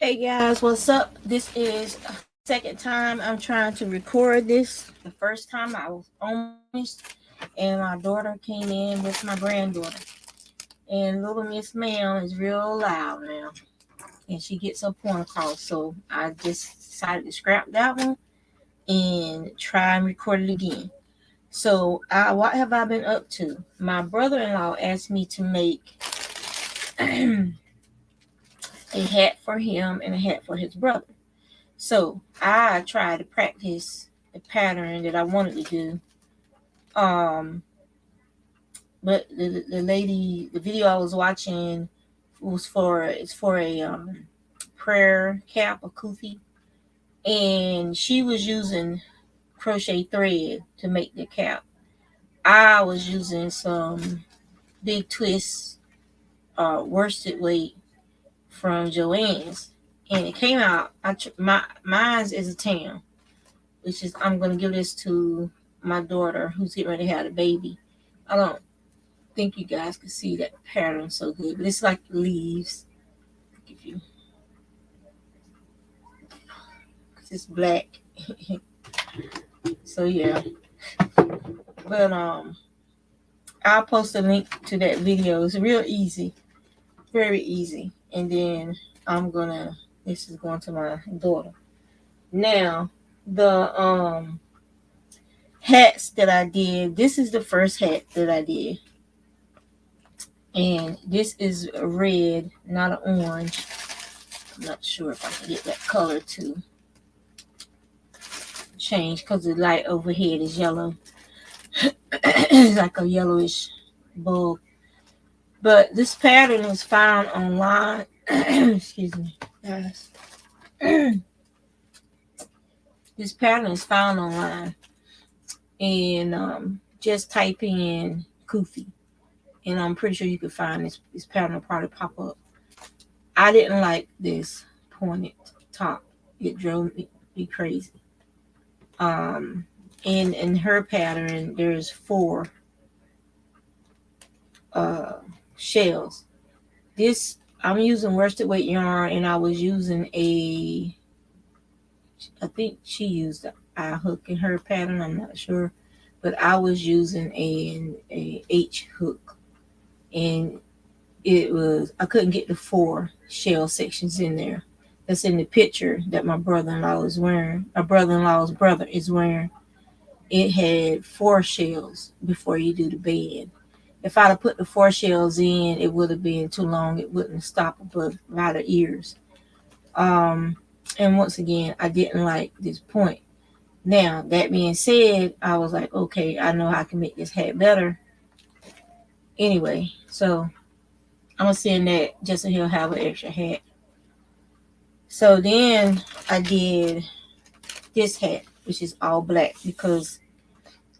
Hey guys, what's up? This is a second time I'm trying to record this. The first time I was almost, and my daughter came in with my granddaughter. And little Miss Ma'am is real loud now, and she gets her point across. So I just decided to scrap that one and try and record it again. So, what have I been up to? My brother-in-law asked me to make a hat for him and a hat for his brother. So I tried to practice the pattern that I wanted to do. Um, but the lady, the video I was watching it's for a prayer cap, a kufi, and she was using crochet thread to make the cap. I was using some big twist worsted weight from Joann's, and it came out. Mine's is a tan, which is I'm gonna give this to my daughter who's getting ready to have a baby. I don't think you guys can see that pattern so good, but it's like leaves. If you, cause it's black. So yeah, but I'll post a link to that video. It's real easy, very easy. And then I'm gonna. This is going to my daughter. Now the hats that I did. This is the first hat that I did. And this is red, not an orange. I'm not sure if I can get that color to change because the light overhead is yellow. It's like a yellowish bulb. But this pattern is found online. Excuse me, guys. This pattern is found online. And just type in Kufi. And I'm pretty sure you can find this pattern will probably pop up. I didn't like this pointed top. It drove me crazy. In her pattern, there's four uh, shells. This I'm using worsted weight yarn, and I was using I think she used a eye hook in her pattern. I'm not sure, but I was using a H hook, and I couldn't get the four shell sections in there. That's in the picture that my brother-in-law is wearing. My brother-in-law's brother is wearing. It had four shells before you do the band. If I'd have put the four shells in, it would have been too long. It wouldn't stop above my ears. Um, and once again, I didn't like this point. Now, that being said, I was like, okay, I know how I can make this hat better. Anyway, so I'm going to send that just so he'll have an extra hat. So then I did this hat, which is all black, because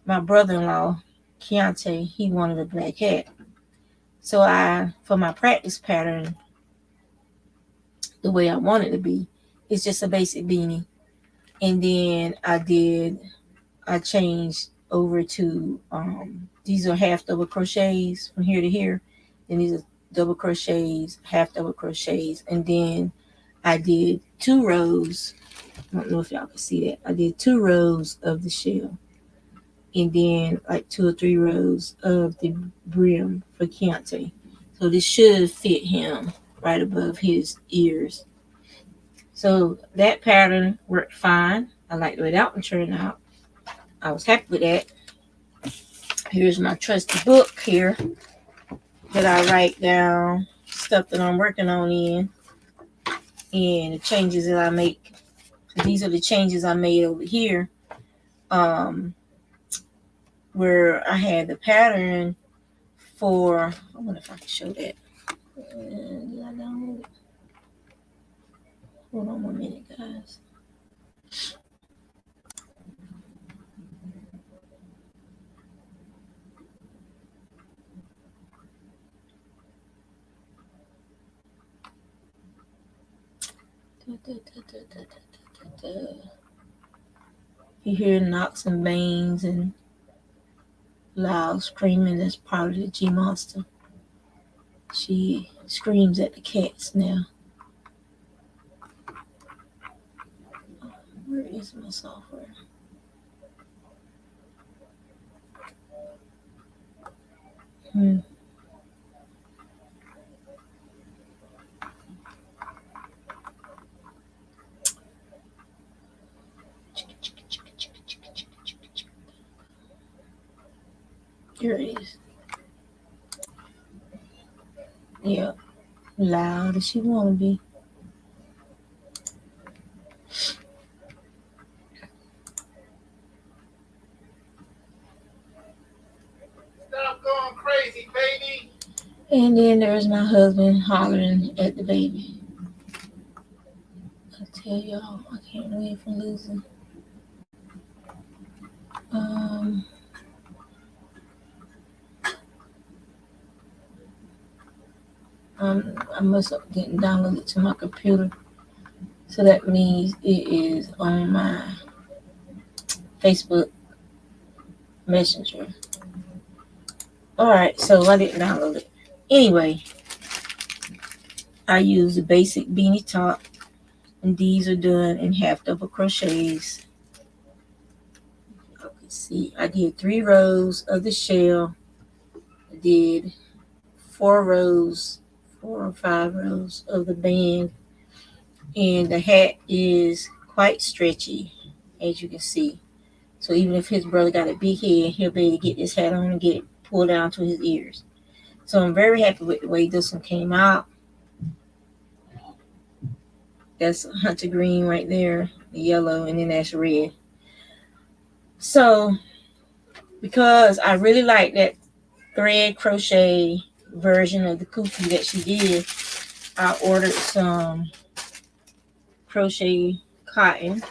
my brother-in-law, Keontae, he wanted a black hat. So for my practice pattern, the way I want it to be, it's just a basic beanie. And then I changed over to, these are half double crochets from here to here. And these are double crochets, half double crochets. And then I did 2 rows. I don't know if y'all can see that. I did 2 rows of the shell. And then like 2 or 3 rows of the brim for Keontae. So this should fit him right above his ears. So that pattern worked fine. I like the way that one turned out. I was happy with that. Here's my trusty book here that I write down stuff that I'm working on in, and the changes that I make. So these are the changes I made over here, where I had the pattern for. I wonder if I can show that. Did I download it? Hold on 1 minute, guys. You hear knocks and bangs and loud screaming. That's probably the G Monster. She screams at the cats now. Where's my software? Here it is. Yeah, loud as she want to be. Stop going crazy, baby. And then there's my husband hollering at the baby. I tell y'all, I can't wait from losing. Um, I must have didn't download it to my computer, so that means it is on my Facebook Messenger. All right, so I didn't download it. Anyway, I use the basic beanie top, and these are done in half double crochets. You can see I did 3 rows of the shell. I did 4 rows, 4 or 5 rows of the band, and the hat is quite stretchy, as you can see. So even if his brother got a big head, he'll be able to get this hat on and get it pulled down to his ears. So I'm very happy with the way this one came out. That's hunter green right there, the yellow, and then that's red. So because I really like that thread crochet version of the kufi that she did, I ordered some crochet cotton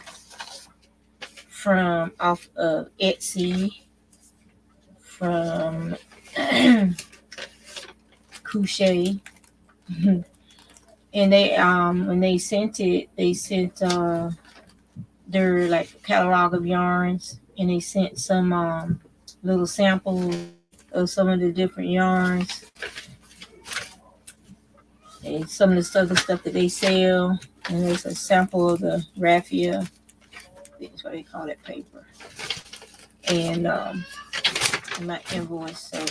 from off of Etsy from Couche. And they when they sent it, they sent their like catalog of yarns, and they sent some little samples of some of the different yarns and some of the other stuff that they sell. And there's a sample of the raffia. That's what they call that paper. And my invoice. So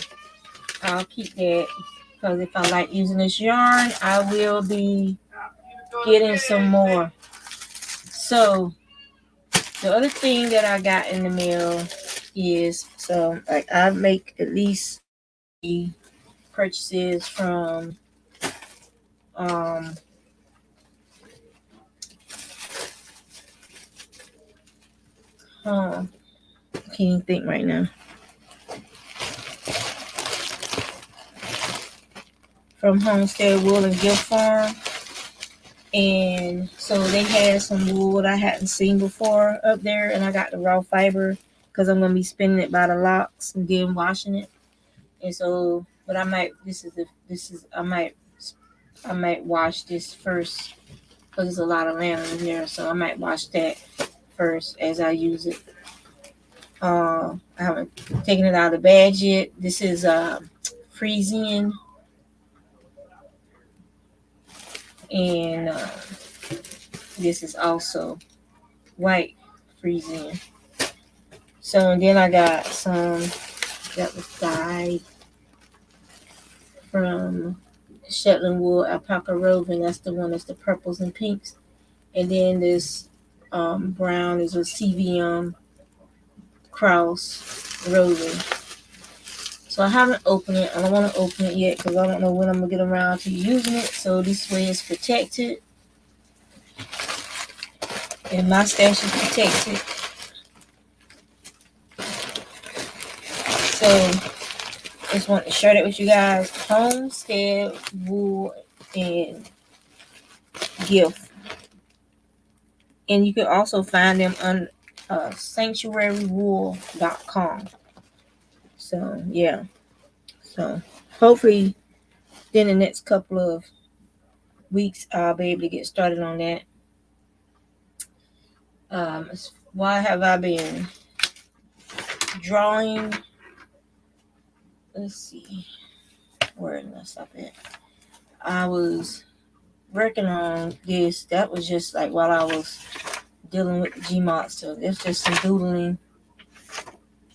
I'll keep that because if I like using this yarn, I will be getting some more. So the other thing that I got in the mail is so like I make at least purchases from um I can't even think right now. From Homestead Wool and Gift Farm. And so they had some wool I hadn't seen before up there, and I got the raw fiber because I'm gonna be spinning it by the locks and then washing it. And so, but I might I might wash this first because there's a lot of lamb in here, so I might wash that first as I use it. I haven't taken it out of the bag yet. This is Frisian, and this is also white Frisian. So and then I got some that was dyed from Shetland wool alpaca roving. That's the one that's the purples and pinks. And then this brown is a CVM cross roving. So I haven't opened it. I don't want to open it yet because I don't know when I'm gonna get around to using it. So this way it's protected, and my stash is protected. So just want to share that with you guys. Homestead Wool and Gift. And you can also find them on sanctuarywool.com. So, yeah. So, hopefully, in the next couple of weeks, I'll be able to get started on that. Why have I been drawing? Let's see. Where did I stop at? I was working on this. That was just like while I was dealing with the G monster. It's just some doodling,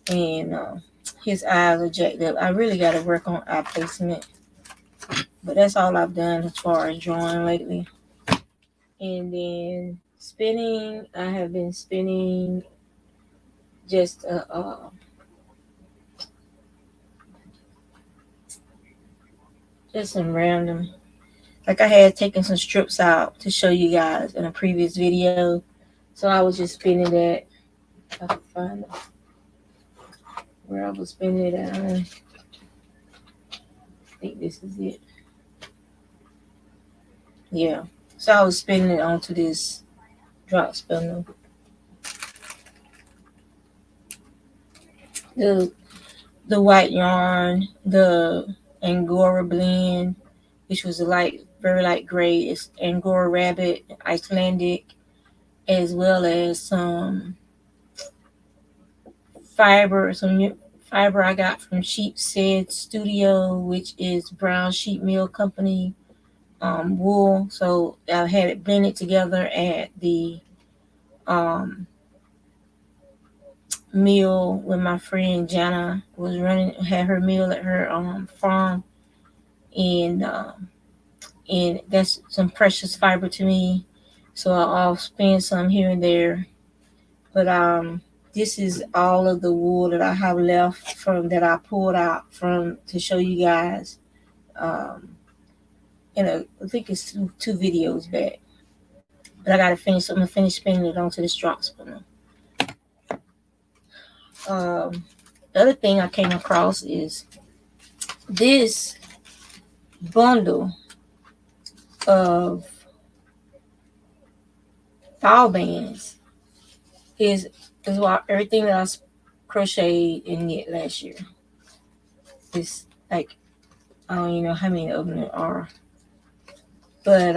and his eyes are jacked up. I really got to work on eye placement, but that's all I've done as far as drawing lately. And then spinning, I have been spinning just just some random. Like I had taken some strips out to show you guys in a previous video, so I was just spinning that. I can find where I was spinning it at. I think this is it. Yeah. So I was spinning it onto this drop spinner. The the white yarn, the Angora blend, which was a very light gray. It's Angora rabbit, Icelandic, as well as some some fiber I got from Sheepshead Studio, which is Brown Sheep Mill Company wool. So I had it blended together at the um, mill when my friend Jana had her mill at her farm, and and that's some precious fiber to me. So I'll spend some here and there, but this is all of the wool that I have left from that I pulled out from to show you guys. Um, I think it's two videos back, but I gotta finish. I'm gonna finish spinning it onto this drop spinner. The other thing I came across is this bundle of ball bands is what everything that I crocheted and knit last year. It's like I don't even know how many of them there are, but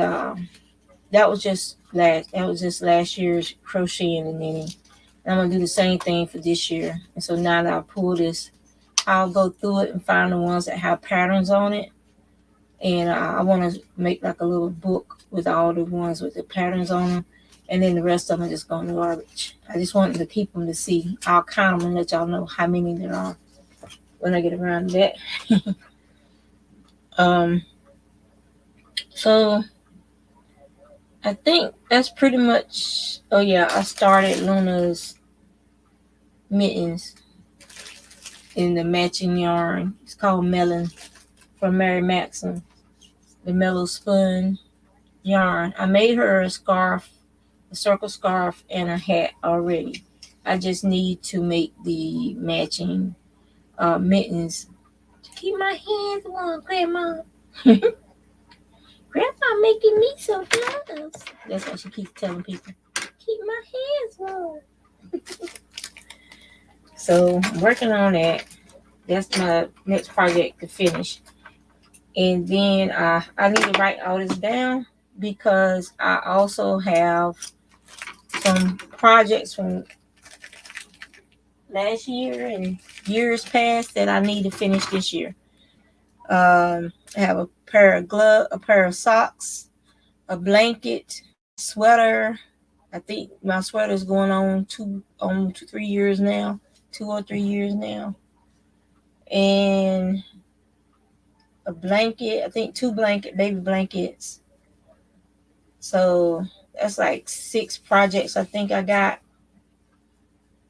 that was just last year's crocheting and knitting. And I'm gonna do the same thing for this year. And so now that I pull this, I'll go through it and find the ones that have patterns on it. And I want to make like a little book with all the ones with the patterns on them. And then the rest of them just go in the garbage. I just wanted to keep them to see. I'll count them and let y'all know how many there are when I get around to that. So I think that's pretty much. Oh yeah, I started Luna's mittens in the matching yarn. It's called Melon from Mary Maxim. The Mellow Spun yarn. I made her a scarf, a circle scarf, and a hat already. I just need to make the matching mittens to keep my hands warm, Grandma. Grandma making me some gloves. That's what she keeps telling people. Keep my hands warm. So I'm working on that. That's my next project to finish. And then I need to write all this down because I also have some projects from last year and years past that I need to finish this year. I have a pair of gloves, a pair of socks, a blanket, sweater. I think my sweater is going on 3 years now, 2 or 3 years now, and a blanket. I think two baby blankets. So that's like 6 projects I think I got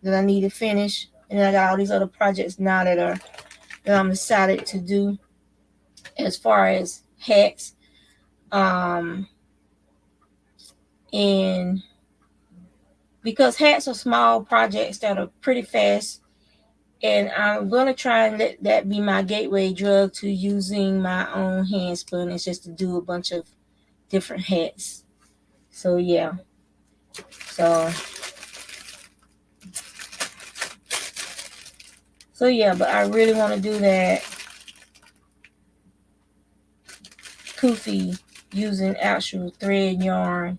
that I need to finish, and then I got all these other projects now that I'm excited to do as far as hats. And because hats are small projects that are pretty fast, and I'm going to try and let that be my gateway drug to using my own hand spun. It's just to do a bunch of different hats. So yeah. So yeah, but I really want to do that kufi using actual thread yarn.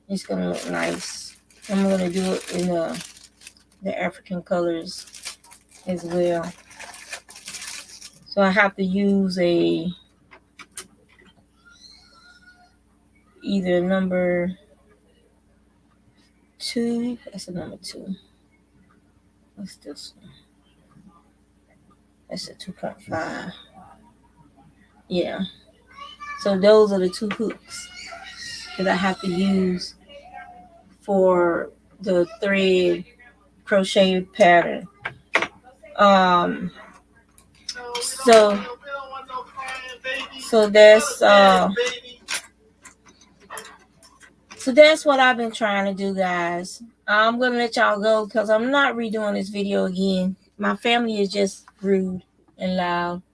It's gonna look nice. I'm gonna do it in the African colors as well. So I have to use either number 2. That's a number 2. What's this one? That's a 2.5. Yeah. So those are the 2 hooks that I have to use for the thread crochet pattern. So so that's so that's what I've been trying to do, guys. I'm gonna let y'all go because I'm not redoing this video again. My family is just rude and loud.